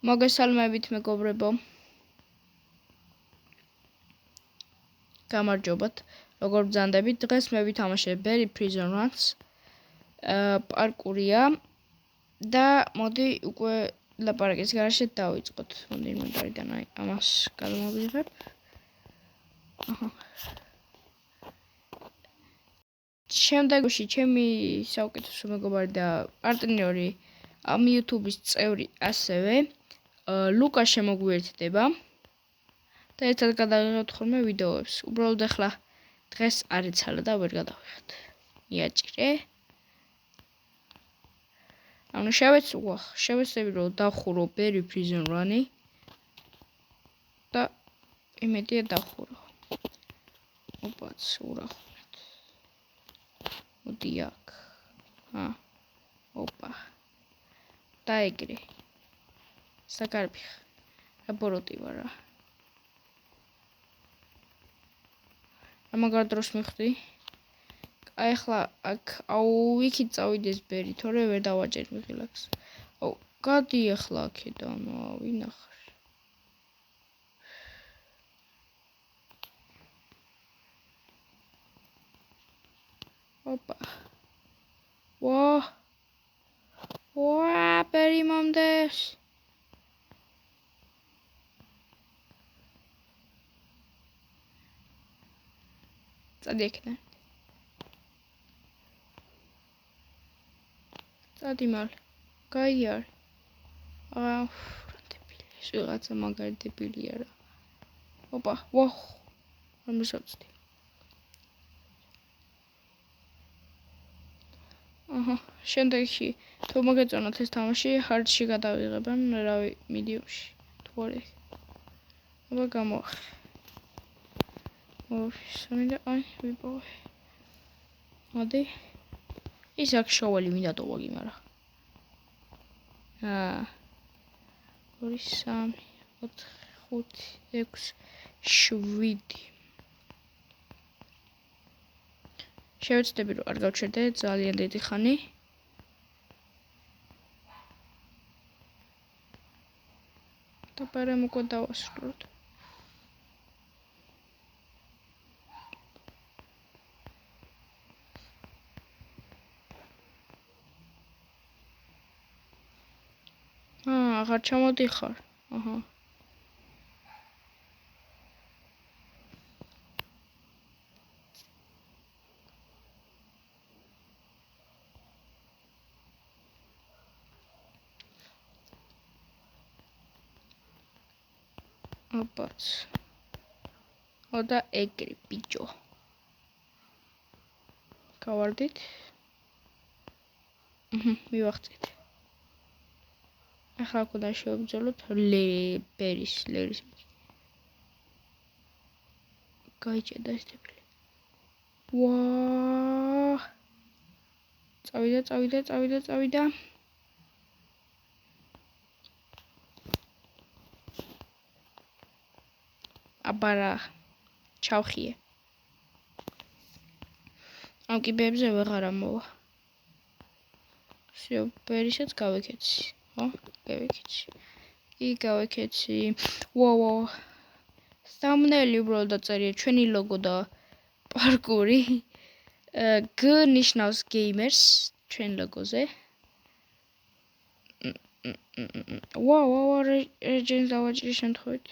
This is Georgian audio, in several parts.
მოგესალმებით მეგობრებო. გამარჯობათ. როგორ ბრძანდებით? დღეს მე ვითამაშებ Berry Prison Runs. პარკურია და მოდი უკვე ლაპარაკის გარშე დავიწყოთ. მოდი ინვენტარიდან ამას გადმოვიღებ. შემდეგში ჩემი საუკეთესო მეგობარი და პარტნიორი ამ YouTube-ის წევრი ასევე ლუკა შემოგვიერთდება და ერთად გადავიღებთ ხოლმე ვიდეოებს. უბრალოდ ახლა დღეს არ იცალა და ვერ გადავიღეთ. იაჭირე. ანუ შევეცდები რომ დავხურო Berry Prison Run-ი და იმედია დავხურო. ოპაც ურახურეთ. მოდი აქ. ოპა. და ეგრე. საკარბი. აბოროტი ვარა. ამაგარ დროს მიხდი. აი ახლა აქ იქით წავიდეს ბერი, თორე ვერ დავაჭერ მიღილაკს. გადი ახლა აქედან, ვინახარ. ოპა. ვა, ბერი მომდეს. წადი აქედან. წადი მალე. გაიარე. დებილი. ვიღაცა მაგარი დებილია რა. ოპა, ვაჰ. არ მოსაწდი. შემდეგში თუ მოგეწონათ ეს თამაში, hard-ში გადავიღებან, რავი, medium-ში. თუ არა. აბა გამოახ. სამიდა აი ვიპოვე. მოდი. ის აქ შოველი მინდა დავაგი, მაგრამ. 2 3 4 5 6 7 შევეცდები რომ არ გავჩერდე ძალიან დიდი ხანი. და პარემ უკვე დავასრულოთ. აღარ ჩამოდიხარ. ოპაც. და ეგრე ბიჭო. გავარდით. მივახცეთ. ახლა კუდა შევბრძოლოთ ლერის. გაიჭედა ეს ტიპი. ვა! წავიდა. აბარა ჩავხიე. ამ კიბეებზე ვეღარ ამოვა. всё, ბერისაც გავეკეცი. გავეკეცი. ვა. thumbnail-ი უბრალოდ დაწერია ჩვენი ლოგო და პარკური. G ნიშნავს gamers ჩვენ ლოგოზე. ვა, regens დავაჭრე შემთხვევით.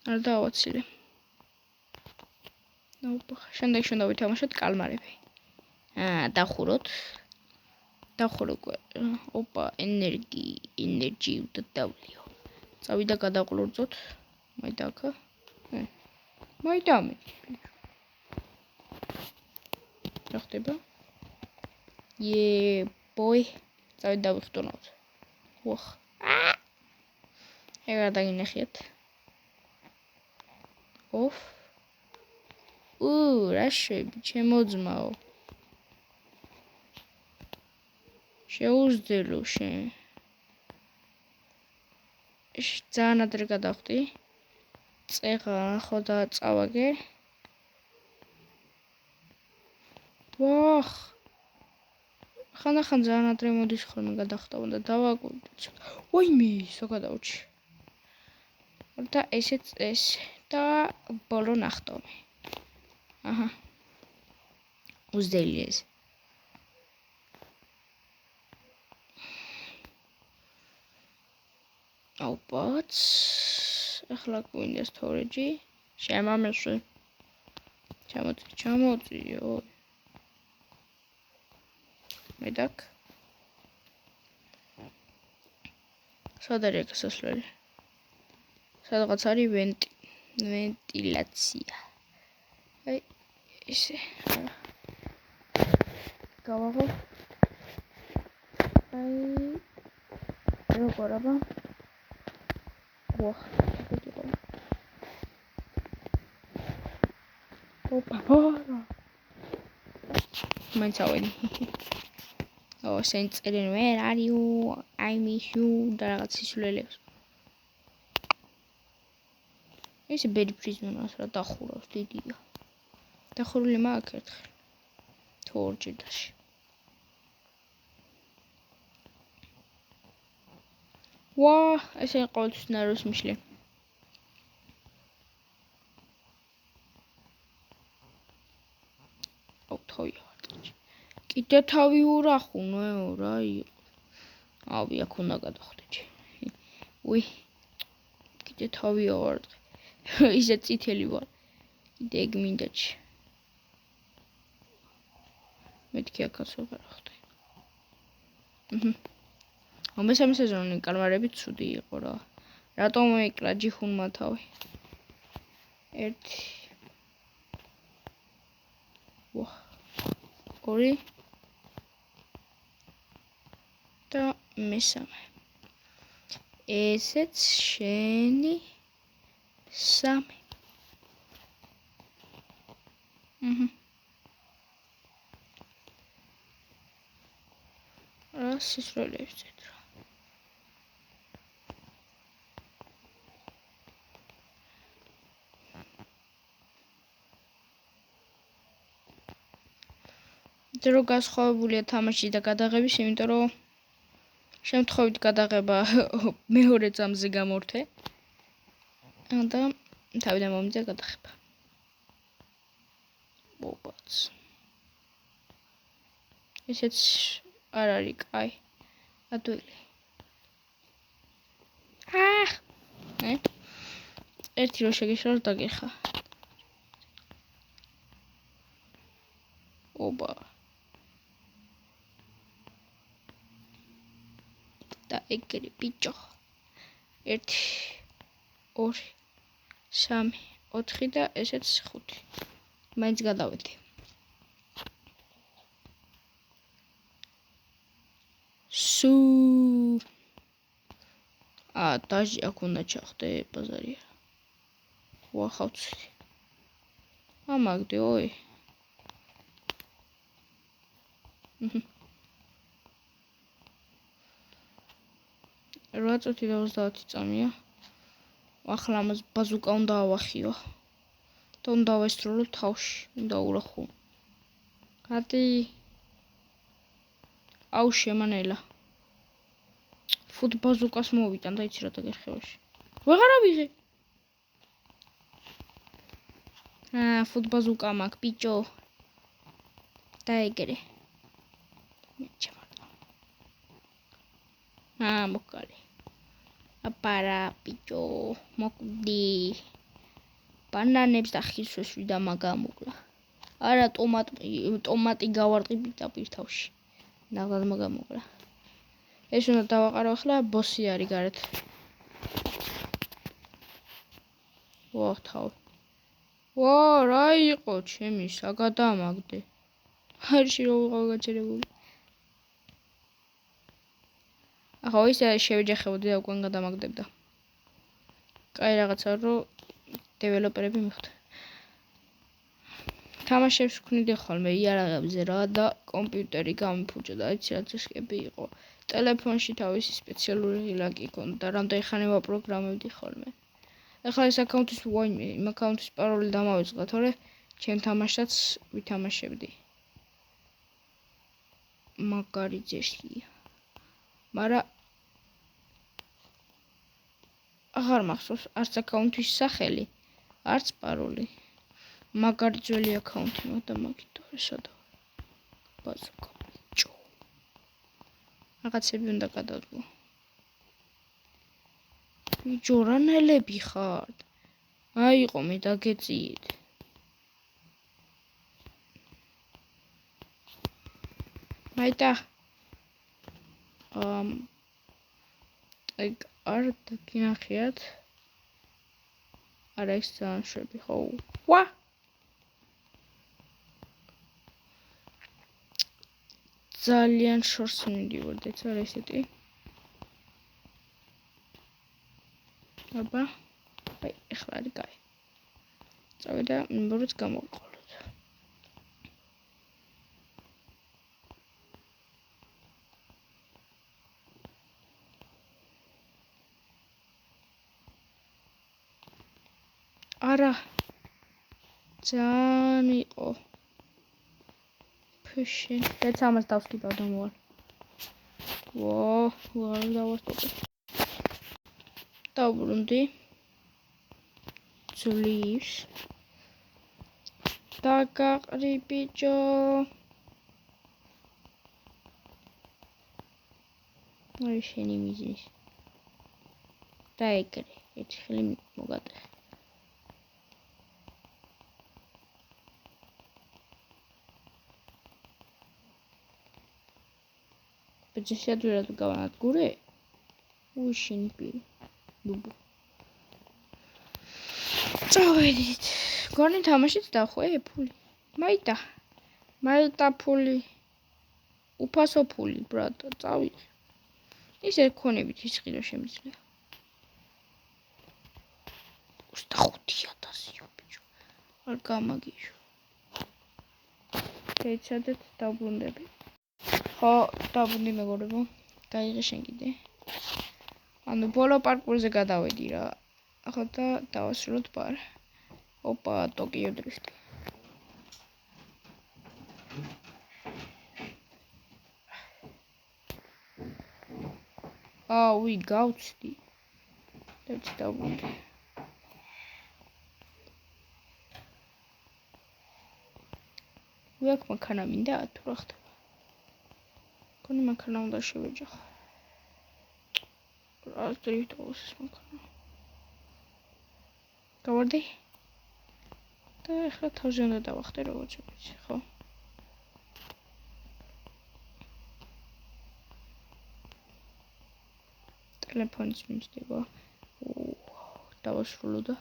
არ დავაცილე. შემდეგში უნდა ვითამაშოთ კალმარები. დავხუროთ. ოპა, ენერგი და დავლიო. წავიდა გადაყლორწოთ. მაიდაკა. მაიდამი. რა ხდება? ბოი. წავიდა დავიხტუნოთ. ვახ. ეგ არ დაგინახიათ. რა შვები, ჩემო ძმაო. შეუძდელო შენ. ძალიან ადრე გადავხდი. წეღა ხო და წავაგე. ვახ. ხანდახან ძალიან ადრე მოდის ხოლმე გადახტავა და დავაკვირდით. ვაიმე, ისო გადავჭი. და ესეც ეს და ბოლო ნახტომი. აჰა. უზდელი ეს. ალბათ. ახლა გვინდა storage-ი. შემამეშვი. ჩამოწიო. მედაკ. სად არის გასასვლელი? სადღაც არის ვენტილაცია. აი ესე. გავაღო. აი როგორ აბა? ვახ, ეგეთია. ოპა. მაინც ავედი. სენწერენ where are you? I miss you და რაღაც სისულელებს. ეს ბედი პრიზმას რა დახურავს დიდია. დახურული მაქვს ერთხელ. თუ ორჯერ დაში. ვა, ესე ყოველთვის ნაროს მიშლე. თავი ავარდე. კიდე თავი ურახუნე რა იყო. ავი აქ უნდა გადახვდე. უი. კიდე თავი ავარდე. ისე წითელი ვარ. კიდე ეგ მინდაჩი. მეთქი აქაც ვარ ხდე. მესამე სეზონი კალმარები ცუდი იყო რა. რატომ ეკლა ჯიხუნმა თავი? ერთი. ვა. ორი. და მესამე. ესეც შენი სამი. რა სისროლებს წერა. დრო გასხოვებულია თამაში და გადაღების, იმიტომ რომ შემთხვევით გადაღება მეორე წამზე გამორთე. და თავიდან მომიწია გადაღება. ოპაც. ესეც არ არის კაი. ადვილი. ერთი რო შეგეშალ დაგეხა. ოპა. და ეგრე ბიჭო. 1 2 3 4 და ესეც 5. მაინც გადავედი. სუ. დაჟი აქ უნდა ჩახდე ბაზარია. ვახავცი. ამაგდე ой. როაწოთი და 30 წამია. ახლა ამას ბაზუკა უნდა ავახიო. და უნდა ავესრულო თავში. უნდა ურახო. გადი. აუ შემანელა. ფუტ ბაზუკას მოვიტან და იცი რა დაგერხევაში. ვეღარ ავიღე. ფუტ ბაზუკა მაქვს ბიჭო. და ეგრე. მოკალი. აპარა ბიჭო, მოკვდი. ბანანებს და ხილსვეს ვიდა მაგამოკლა. არა ტომატი გავარყი პირდაპირ თავში. ნაღად მაგამოკლა. ეს უნდა დავაყარო ახლა ბოსი არის გარეთ. ვა თავ. ვა რა იყო ჩემი საგადამაგდე. ჰარში რო ვიყავ გაჩერებული. ახლა ისე შევეჯახებოდი და უკან გადამაგდებდა. კაი რაღაცა რო დეველოპერები მიხვდა. თამაშებს ვქნიდი ხოლმე იარაღებზე რა და კომპიუტერი გამიფუჭა და იცი რაც ესკები იყო. ტელეფონში თავისი სპეციალური ლაკი ქონდა, რამდენი ხანი ვაპროგრამებდი ხოლმე. ახლა ეს აკაუნტის ვაიმე, იმ აკაუნტის პაროლი დამავიწყდა, თორე ჩემ თამაშსაც ვითამაშებდი. მაგარი ძესია. მაგრამ აღარ მახსოვს არც აკაუნტის სახელი, არც პაროლი. მაგარი ძველი აკაუნტი მაქვს და მაგითო ესადა. ბაზუკა. რაღაცები უნდა გადავდგო. ბიჭო, რა ნელები ხართ? აიყო მე დაგეწიეთ. მაიტა. ეგ არ დაგინახიათ. არა ეს შვები ხო. ვა! ძალიან შორს მიდივართ, ეცა ესეთი. აბა. აი, ეხლა არის კაი. წავიდა, მეგობრებს გამოვიყოლოთ. არა. ძალიან იყო. ფეშენ. ეს ამას დავსკიდავ და მოვალ. ვარ დავასტოპე. დავბრუნდი. ძლივს. დაგაყრი ბიჭო. აი შენი მიზნის. დაეკრე. ერთი ხელი მოგატეხე. შეადვირად გავანადგურე? უშინი პირი. ბუბუ. წავედით. გონი თამაშიც დახვე ფული. მაიტა ფული. უფასო ფული, ბრატო, წავიდე. ისე ქონებით ისყიდო შემიძლია. 25,000 ბიჭო. არ გამაგიშო. ეცადეთ დავბრუნდები. ხო, დავბრუნდი მეგობრებო. გაიღე შენ კიდე. ანუ ბოლო პარკურზე გადავედი რა. ახლა და დავასრულოთ პარ. ოპა, ტოკიო დრიფტი. ვი გავწდი. დავბრუნდი. ვიაკ მანქანა მინდა თუ რა ხდება? კონი მანქანა უნდა შევეჯახო. რა დრიფტოს მანქანა. გავარდი? და ახლა თავზე უნდა დავახტე როგორც ვიცი, ხო? ტელეფონიც მიჩდება. დავასრულო და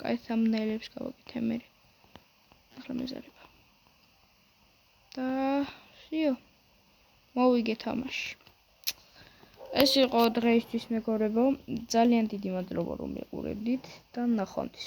კაი thumbnail-ებს გავაკეთე მე. ახლა მეზარება. და შიო. მოვიგე თამაში. ეს იყო დღეისთვის მეგობრებო. ძალიან დიდი მადლობა რომ მიყურებდით და ნახვამდის.